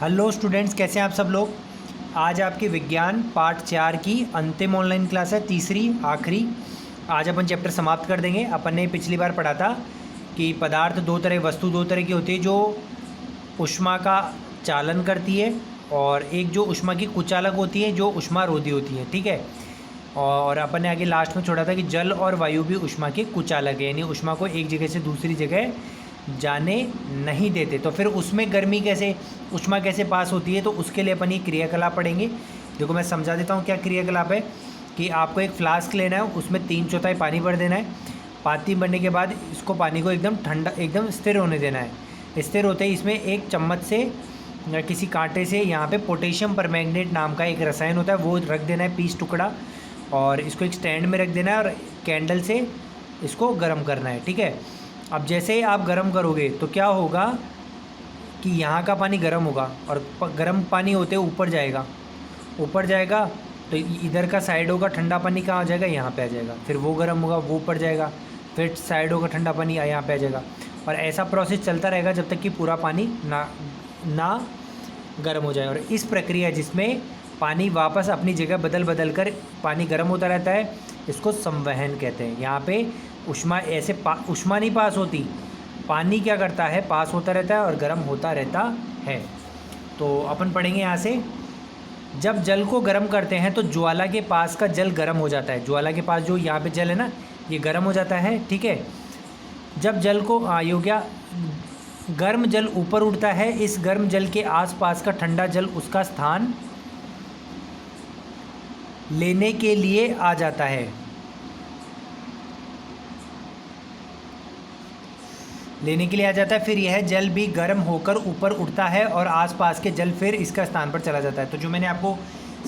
Hello students, कैसे हैं आप सब लोग। आज आपकी विज्ञान पार्ट 4 की अंतिम ऑनलाइन क्लास है, तीसरी आखिरी। आज अपन चैप्टर समाप्त कर देंगे। अपन ने पिछली बार पढ़ा था कि पदार्थ दो तरह, वस्तु दो तरह की होती है, जो ऊष्मा का चालन करती है, और एक जो ऊष्मा की कुचालक होती है, जो ऊष्मारोधी होती है। ठीक है। और अपन ने आगे लास्ट में छोड़ा था कि जल और वायु भी ऊष्मा के कुचालक है, यानी ऊष्मा को एक जगह से दूसरी जगह जाने नहीं देते। तो फिर उसमें गर्मी कैसे, ऊष्मा कैसे पास होती है, तो उसके लिए अपन ये क्रियाकलाप पढ़ेंगे। देखो मैं समझा देता हूँ क्या क्रियाकलाप है। कि आपको एक फ्लास्क लेना है, उसमें 3/4 पानी भर देना है। पानी भरने के बाद इसको पानी को एकदम ठंडा, एकदम स्थिर होने देना है। स्थिर होते ही इसमें एक चम्मच से या किसी कांटे से यहाँ पे पोटेशियम परमैंगनेट नाम का एक रसायन होता है, वो रख देना है 20 टुकड़ा, और इसको एक स्टैंड में रख देना है और कैंडल से इसको गर्म करना है। ठीक है। अब जैसे ही आप गर्म करोगे तो क्या होगा कि यहाँ का पानी गर्म होगा, और गर्म पानी होते ऊपर जाएगा, ऊपर जाएगा तो इधर का साइड होगा, ठंडा पानी कहाँ आ जाएगा, यहाँ पे आ जाएगा। फिर वो गर्म होगा, वो ऊपर जाएगा, फिर साइड होगा, ठंडा पानी यहाँ पे आ जाएगा। और ऐसा प्रोसेस चलता रहेगा जब तक कि पूरा पानी ना गर्म हो जाए। और इस प्रक्रिया जिसमें पानी वापस अपनी जगह बदल बदल कर पानी गर्म होता रहता है, इसको संवहन कहते हैं। यहाँ पे ऊष्मा ऐसे ऊष्मा नहीं पास होती, पानी क्या करता है, पास होता रहता है और गर्म होता रहता है। तो अपन पढ़ेंगे यहाँ से, जब जल को गर्म करते हैं तो ज्वाला के पास का जल गर्म हो जाता है। ज्वाला के पास जो यहाँ पे जल है ना, ये गर्म हो जाता है। ठीक है। जब जल को ये हो गया, गर्म जल ऊपर उठता है, इस गर्म जल के आसपास का ठंडा जल उसका स्थान लेने के लिए आ जाता है। लेने के लिए आ जाता है। फिर यह जल भी गर्म होकर ऊपर उठता है और आसपास के जल फिर इसका स्थान पर चला जाता है। तो जो मैंने आपको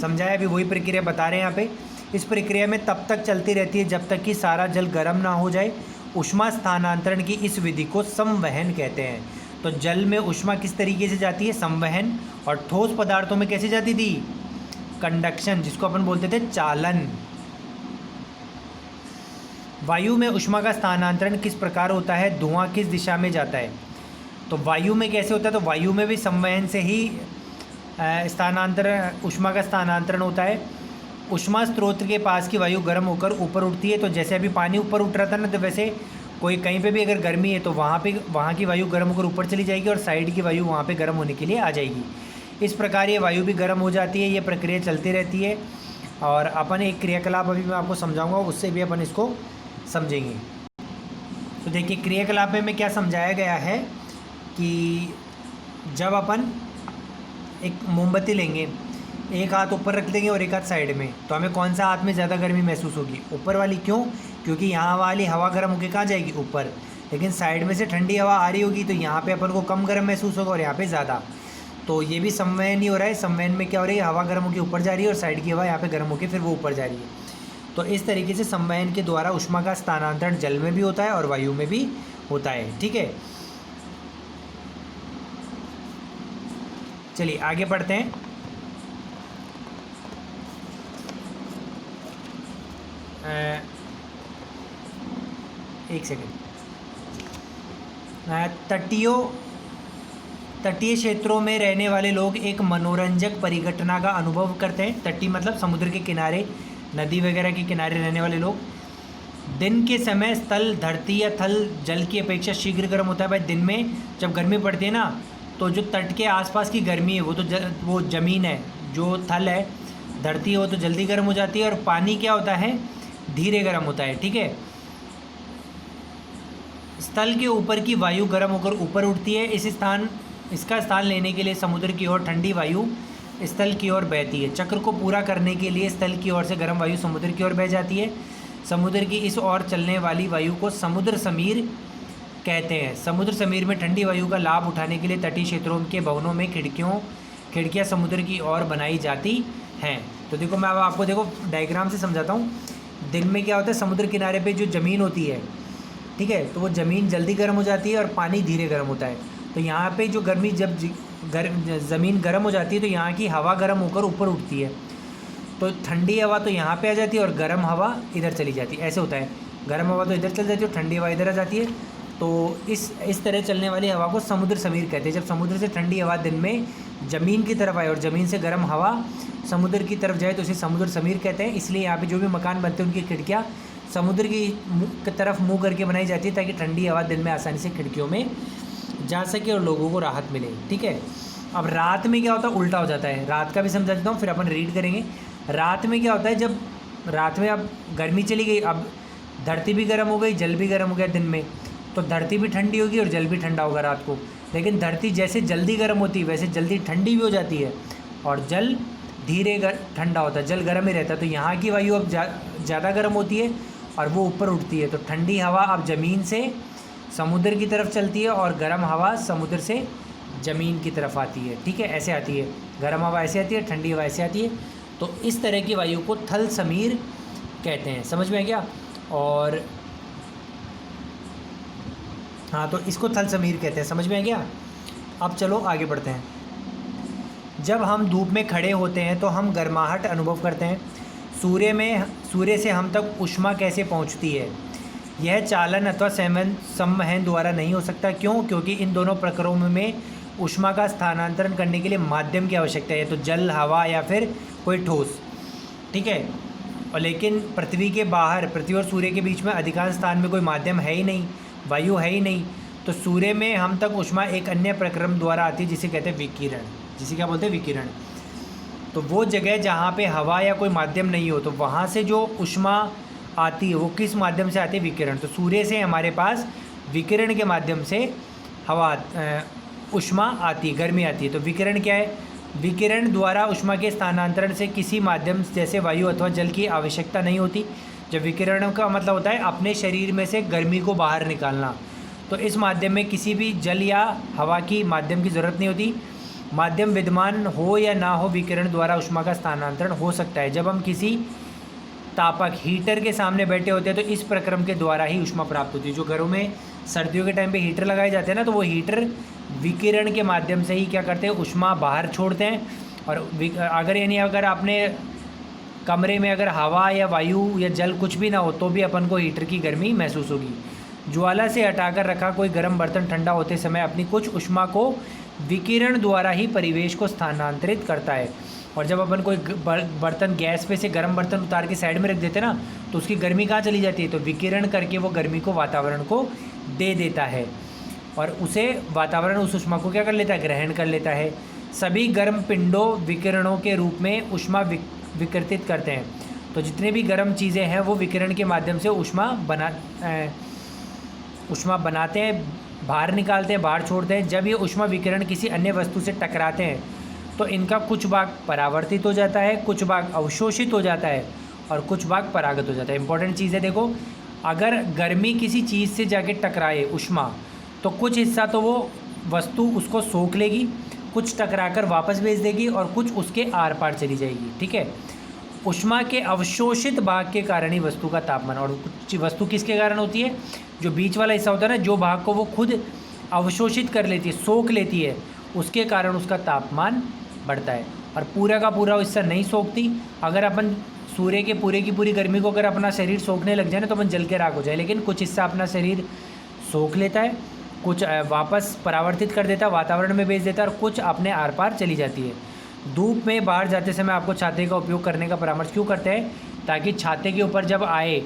समझाया अभी वही प्रक्रिया बता रहे हैं यहाँ पे। इस प्रक्रिया में तब तक चलती रहती है जब तक कि सारा जल गर्म ना हो जाए। ऊष्मा स्थानांतरण की इस विधि को संवहन कहते हैं। तो जल में ऊष्मा किस तरीके से जाती है, संवहन। और ठोस पदार्थों में कैसे जाती थी, कंडक्शन, जिसको अपन बोलते थे चालन। वायु में ऊष्मा का स्थानांतरण किस प्रकार होता है, धुआं किस दिशा में जाता है। तो वायु में कैसे होता है, तो वायु में भी संवहन से ही स्थानांतरण, ऊष्मा का स्थानांतरण होता है। ऊष्मा स्रोत के पास की वायु गर्म होकर ऊपर उठती है। तो जैसे अभी पानी ऊपर उठ रहा था ना, तो वैसे कोई कहीं पे भी अगर गर्मी है तो वहाँ की वायु गर्म होकर ऊपर चली जाएगी और साइड की वायु वहाँ पे गर्म होने के लिए आ जाएगी। इस प्रकार ये वायु भी गर्म हो जाती है। ये प्रक्रिया चलती रहती है। और अपन एक क्रियाकलाप अभी मैं आपको समझाऊंगा, उससे भी अपन इसको समझेंगे। तो देखिए क्रियाकलाप में क्या समझाया गया है कि जब अपन एक मोमबत्ती लेंगे, एक हाथ ऊपर रख देंगे और एक हाथ साइड में, तो हमें कौन सा हाथ में ज़्यादा गर्मी महसूस होगी, ऊपर वाली। क्यों? क्योंकि यहाँ वाली हवा गर्म होकर कहाँ जाएगी, ऊपर। लेकिन साइड में से ठंडी हवा आ रही होगी तो यहाँ पे अपन को कम गर्म महसूस होगा और यहाँ पे ज़्यादा। तो ये भी संवहन ही हो रहा है। संवहन में क्या हो रही है, हवा गर्म होकर ऊपर जा रही है और साइड की हवा यहाँ पे गर्म होकर फिर वो ऊपर जा रही है। तो इस तरीके से संवहन के द्वारा ऊष्मा का स्थानांतरण जल में भी होता है और वायु में भी होता है। ठीक है। चलिए आगे बढ़ते हैं। एक सेकेंड। तटीय क्षेत्रों में रहने वाले लोग एक मनोरंजक परिघटना का अनुभव करते हैं। तटीय मतलब समुद्र के किनारे, नदी वगैरह के किनारे रहने वाले लोग। दिन के समय स्थल धरती या थल जल की अपेक्षा शीघ्र गर्म होता है। भाई दिन में जब गर्मी पड़ती है ना, तो जो तट के आसपास की गर्मी है वो तो वो ज़मीन है, जो थल है, धरती है, वो तो जल्दी गर्म हो जाती है। और पानी क्या होता है, धीरे गर्म होता है। ठीक है। स्थल के ऊपर की वायु गर्म होकर ऊपर उठती है। इसका स्थान लेने के लिए समुद्र की ओर ठंडी वायु स्थल की ओर बहती है। चक्र को पूरा करने के लिए स्थल की ओर से गर्म वायु समुद्र की ओर बह जाती है। समुद्र की इस ओर चलने वाली वायु को समुद्र समीर कहते हैं। समुद्र समीर में ठंडी वायु का लाभ उठाने के लिए तटीय क्षेत्रों के भवनों में खिड़कियाँ समुद्र की ओर बनाई जाती हैं। तो देखो मैं अब आपको देखो डायग्राम से समझाता हूँ। दिन में क्या होता है, समुद्र किनारे पर जो ज़मीन होती है, ठीक है, तो वो ज़मीन जल्दी गर्म हो जाती है और पानी धीरे गर्म होता है। तो यहाँ पे जो गर्मी, जब ज़मीन गर्म हो जाती है तो यहाँ की हवा गर्म होकर ऊपर उठती है। तो ठंडी हवा तो यहाँ पे आ जाती है और गर्म हवा इधर चली जाती है। ऐसे होता है, गर्म हवा तो इधर चली जाती है और ठंडी हवा इधर आ जाती है। तो इस तरह चलने वाली हवा को समुद्र समीर कहते हैं। जब समुद्र से ठंडी हवा दिन में ज़मीन की तरफ आए और ज़मीन से गर्म हवा समुद्र की तरफ जाए तो इसे समुद्र समीर कहते हैं। इसलिए यहाँ पे जो भी मकान बनते हैं उनकी खिड़कियाँ समुद्र की तरफ मुँह करके बनाई जाती है ताकि ठंडी हवा दिन में आसानी से खिड़कियों में जा सके और लोगों को राहत मिले। ठीक है, अब रात में क्या होता है, उल्टा हो जाता है। रात का भी समझा देता हूँ, फिर अपन रीड करेंगे। रात में क्या होता है, जब रात में अब गर्मी चली गई, अब धरती भी गर्म हो गई, जल भी गर्म हो गया दिन में, तो धरती भी ठंडी होगी और जल भी ठंडा होगा रात को। लेकिन धरती जैसे जल्दी गर्म होती है वैसे जल्दी ठंडी भी हो जाती है और जल धीरे ठंडा होता है, जल गर्म ही रहता है। तो यहाँ की वायु अब ज़्यादा गर्म होती है और वो ऊपर उठती है, तो ठंडी हवा अब ज़मीन से समुद्र की तरफ चलती है और गर्म हवा समुद्र से ज़मीन की तरफ आती है। ठीक है, ऐसे आती है, गर्म हवा ऐसे आती है, ठंडी हवा ऐसे आती है। तो इस तरह की वायु को थल समीर कहते हैं। समझ में आ गया? और हाँ, तो इसको थल समीर कहते हैं। समझ में आ गया? अब चलो आगे बढ़ते हैं। जब हम धूप में खड़े होते हैं तो हम गर्माहट अनुभव करते हैं। सूर्य से हम तक ऊष्मा कैसे पहुंचती है? यह चालन अथवा संवहन द्वारा नहीं हो सकता। क्यों? क्योंकि इन दोनों प्रक्रियाओं में ऊष्मा का स्थानांतरण करने के लिए माध्यम की आवश्यकता है, तो जल, हवा या फिर कोई ठोस। ठीक है, और लेकिन पृथ्वी के बाहर, पृथ्वी और सूर्य के बीच में अधिकांश स्थान में कोई माध्यम है ही नहीं, वायु है ही नहीं। तो सूर्य में हम तक ऊष्मा एक अन्य प्रक्रम द्वारा आती है जिसे कहते हैं विकिरण, जिसे क्या बोलते हैं? विकिरण। तो वो जगह जहाँ पे हवा या कोई माध्यम नहीं हो, तो वहाँ से जो ऊष्मा आती है वो किस माध्यम से आती है? विकिरण। तो सूर्य से हमारे पास विकिरण के माध्यम से हवा ऊष्मा आती है, गर्मी आती है। तो विकिरण क्या है? विकिरण द्वारा ऊष्मा के स्थानांतरण से किसी माध्यम जैसे वायु अथवा जल की आवश्यकता नहीं होती। जब विकिरण का मतलब होता है अपने शरीर में से गर्मी को बाहर निकालना, तो इस माध्यम में किसी भी जल या हवा की माध्यम की ज़रूरत नहीं होती। माध्यम विद्यमान हो या ना हो, विकिरण द्वारा ऊष्मा का स्थानांतरण हो सकता है। जब हम किसी तापक हीटर के सामने बैठे होते हैं तो इस प्रक्रम के द्वारा ही ऊष्मा प्राप्त होती है। जो घरों में सर्दियों के टाइम पे हीटर लगाए जाते हैं ना, तो वो हीटर विकिरण के माध्यम से ही क्या करते हैं? ऊष्मा बाहर छोड़ते हैं। और अगर आपने कमरे में अगर हवा या वायु या जल कुछ भी ना हो तो भी अपन को हीटर की गर्मी महसूस होगी। ज्वाला से हटाकर रखा कोई गर्म बर्तन ठंडा होते समय अपनी कुछ ऊष्मा को विकिरण द्वारा ही परिवेश को स्थानांतरित करता है। और जब अपन कोई बर्तन गैस पे से गर्म बर्तन उतार के साइड में रख देते ना, तो उसकी गर्मी कहाँ चली जाती है? तो विकिरण करके वो गर्मी को वातावरण को दे देता है और उसे वातावरण उस ऊष्मा को क्या कर लेता है? ग्रहण कर लेता है। सभी गर्म पिंडों विकिरणों के रूप में ऊष्मा विकृतित करते हैं। तो जितने भी गर्म चीज़ें हैं वो विकिरण के माध्यम से ऊष्मा बनाते हैं, बाहर निकालते हैं, बाहर छोड़ते हैं। जब ये ऊष्मा विकिरण किसी अन्य वस्तु से टकराते हैं तो इनका कुछ भाग परावर्तित हो जाता है, कुछ भाग अवशोषित हो जाता है और कुछ भाग परागत हो जाता है। इंपॉर्टेंट चीज़ है, देखो, अगर गर्मी किसी चीज़ से जाके टकराए ऊष्मा, तो कुछ हिस्सा तो वो वस्तु उसको सोख लेगी, कुछ टकराकर वापस भेज देगी और कुछ उसके आर पार चली जाएगी। ठीक है, ऊष्मा के अवशोषित भाग के कारण ही वस्तु का तापमान, और कुछ वस्तु किसके कारण होती है? जो बीच वाला हिस्सा होता है ना, जो भाग को वो खुद अवशोषित कर लेती है, सोख लेती है, उसके कारण उसका तापमान बढ़ता है। और पूरा का पूरा हिस्सा नहीं सोखती। अगर अपन सूर्य के पूरे की पूरी गर्मी को अगर अपना शरीर सोखने लग जाए ना, तो अपन जल के राख हो जाए। लेकिन कुछ हिस्सा अपना शरीर सोख लेता है, कुछ वापस परावर्तित कर देता है, वातावरण में भेज देता है, और कुछ अपने आर पार चली जाती है। धूप में बाहर जाते समय आपको छाते का उपयोग करने का परामर्श क्यों करते हैं? ताकि छाते के ऊपर जब आए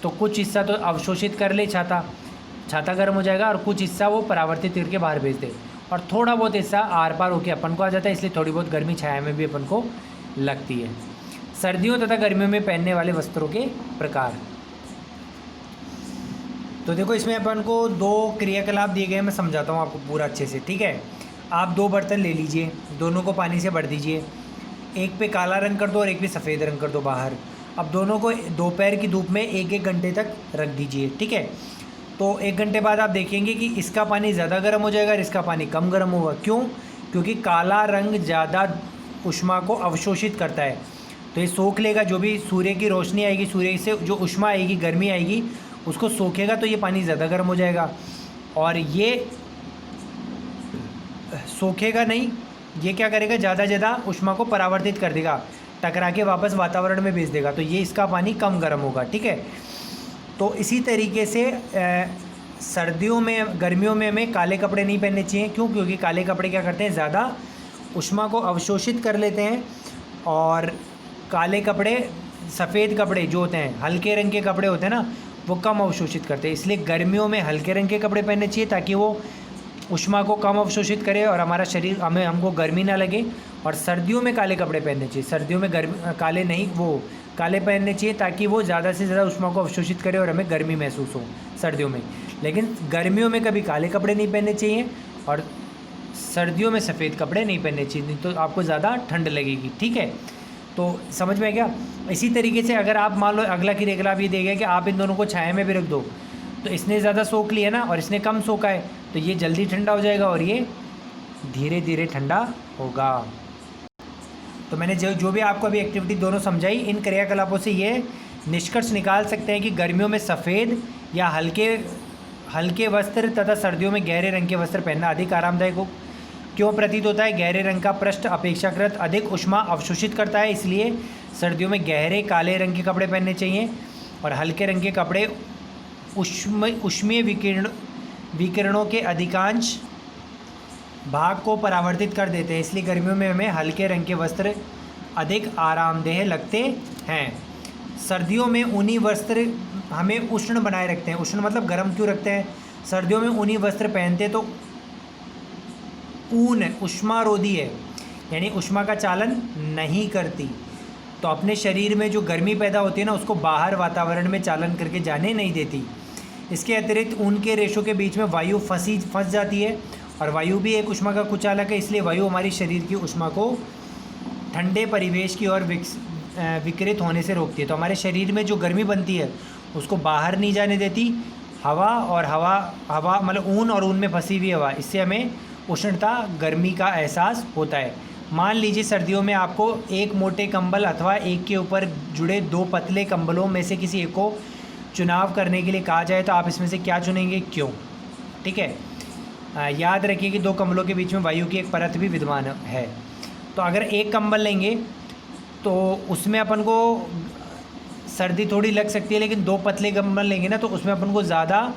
तो कुछ हिस्सा तो अवशोषित कर ले, छाता गर्म हो जाएगा, और कुछ हिस्सा वो परावर्तित करके बाहर भेज दे, और थोड़ा बहुत हिस्सा आर पार होकर अपन को आ जाता है। इसलिए थोड़ी बहुत गर्मी छाया में भी अपन को लगती है। सर्दियों तथा गर्मियों में पहनने वाले वस्त्रों के प्रकार। तो देखो, इसमें अपन को दो क्रियाकलाप दिए गए हैं, मैं समझाता हूँ आपको पूरा अच्छे से। ठीक है, आप दो बर्तन ले लीजिए, दोनों को पानी से भर दीजिए, एक पे काला रंग कर दो और एक पे सफ़ेद रंग कर दो बाहर। अब दोनों को दोपहर की धूप में 1-1 घंटे तक रख दीजिए। ठीक है, तो 1 घंटे बाद आप देखेंगे कि इसका पानी ज़्यादा गर्म हो जाएगा और इसका पानी कम गर्म होगा। क्यों? क्योंकि काला रंग ज़्यादा ऊष्मा को अवशोषित करता है, तो ये सोख लेगा। जो भी सूर्य की रोशनी आएगी, सूर्य से जो ऊष्मा आएगी, गर्मी आएगी, उसको सोखेगा, तो ये पानी ज़्यादा गर्म हो जाएगा। और ये सोखेगा नहीं, ये क्या करेगा? ज़्यादा ऊष्मा को परावर्तित कर देगा, टकरा के वापस वातावरण में भेज देगा, तो ये इसका पानी कम गर्म होगा। ठीक है, तो इसी तरीके से सर्दियों में गर्मियों में हमें काले कपड़े नहीं पहनने चाहिए। क्यों? क्योंकि काले कपड़े क्या करते हैं, ज़्यादा ऊष्मा को अवशोषित कर लेते हैं, और काले कपड़े, सफ़ेद कपड़े जो होते हैं, हल्के रंग के कपड़े होते हैं ना, वो कम अवशोषित करते हैं। इसलिए गर्मियों में हल्के रंग के कपड़े पहनने चाहिए ताकि वो ऊष्मा को कम अवशोषित करे और हमारा शरीर हमको गर्मी ना लगे। और सर्दियों में काले कपड़े पहनने चाहिए। सर्दियों में काले नहीं, वो काले पहनने चाहिए ताकि वो ज़्यादा से ज़्यादा ऊष्मा को अवशोषित करे और हमें गर्मी महसूस हो सर्दियों में। लेकिन गर्मियों में कभी काले कपड़े नहीं पहनने चाहिए और सर्दियों में सफ़ेद कपड़े नहीं पहनने चाहिए, नहीं तो आपको ज़्यादा ठंड लगेगी। ठीक है, तो समझ में आ गया। इसी तरीके से अगर आप मान लो अगला की रेगला आप ये देगा कि आप इन दोनों को छाया में भी रख दो, तो इसने ज़्यादा सोख लिया ना और इसने कम सोखा है, तो ये जल्दी ठंडा हो जाएगा और ये धीरे धीरे ठंडा होगा। तो मैंने जो भी आपको अभी एक्टिविटी दोनों समझाई, इन क्रियाकलापों से ये निष्कर्ष निकाल सकते हैं कि गर्मियों में सफ़ेद या हल्के वस्त्र तथा सर्दियों में गहरे रंग के वस्त्र पहनना अधिक आरामदायक हो। क्यों प्रतीत होता है? गहरे रंग का पृष्ठ अपेक्षाकृत अधिक ऊष्मा अवशोषित करता है, इसलिए सर्दियों में गहरे काले रंग के कपड़े पहनने चाहिए। और हल्के रंग के कपड़े ऊष्मीय विकिरणों के अधिकांश भाग को परावर्तित कर देते हैं, इसलिए गर्मियों में हमें हल्के रंग के वस्त्र अधिक आरामदेह लगते हैं। सर्दियों में ऊनी वस्त्र हमें उष्ण बनाए रखते हैं। उष्ण मतलब गर्म क्यों रखते हैं? सर्दियों में ऊनी वस्त्र पहनते तो ऊन ऊष्मारोधी है, यानी ऊष्मा का चालन नहीं करती, तो अपने शरीर में जो गर्मी पैदा होती है ना, उसको बाहर वातावरण में चालन करके जाने नहीं देती। इसके अतिरिक्त ऊन के रेशों के बीच में वायु फंस जाती है, और वायु भी एक ऊष्मा का कुचालक है, इसलिए वायु हमारी शरीर की ऊष्मा को ठंडे परिवेश की ओर विकृत होने से रोकती है। तो हमारे शरीर में जो गर्मी बनती है उसको बाहर नहीं जाने देती हवा मतलब ऊन और ऊन में फंसी हुई हवा, इससे हमें उष्णता गर्मी का एहसास होता है। मान लीजिए सर्दियों में आपको एक मोटे कंबल अथवा एक के ऊपर जुड़े दो पतले कंबलों में से किसी एक को चुनाव करने के लिए कहा जाए, तो आप इसमें से क्या चुनेंगे, क्यों? ठीक है, याद रखिए कि दो कंबलों के बीच में वायु की एक परत भी विद्यमान है। तो अगर एक कंबल लेंगे तो उसमें अपन को सर्दी थोड़ी लग सकती है, लेकिन दो पतले कंबल लेंगे ना तो उसमें अपन को ज़्यादा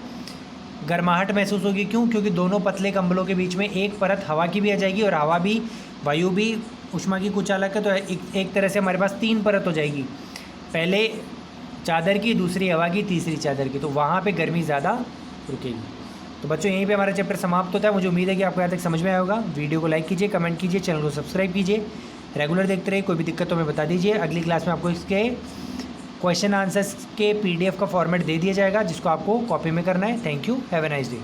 गर्माहट महसूस होगी। क्यों? क्योंकि दोनों पतले कंबलों के बीच में एक परत हवा की भी आ जाएगी, और हवा भी, वायु भी ऊष्मा की कुचालक है, तो एक तरह से हमारे पास तीन परत हो जाएगी, पहले चादर की, दूसरी हवा की, तीसरी चादर की, तो वहाँ पे गर्मी ज़्यादा रुकेगी। तो बच्चों यहीं पे हमारा चैप्टर समाप्त होता है। मुझे उम्मीद है कि आपको यहाँ तक समझ में आया होगा। वीडियो को लाइक कीजिए, कमेंट कीजिए, चैनल को सब्सक्राइब कीजिए, रेगुलर देखते रहिए। कोई भी दिक्कत तो हमें बता दीजिए। अगली क्लास में आपको इसके क्वेश्चन आंसर्स के PDF का फॉर्मेट दे दिया जाएगा, जिसको आपको कॉपी में करना है। Thank you, have a nice day.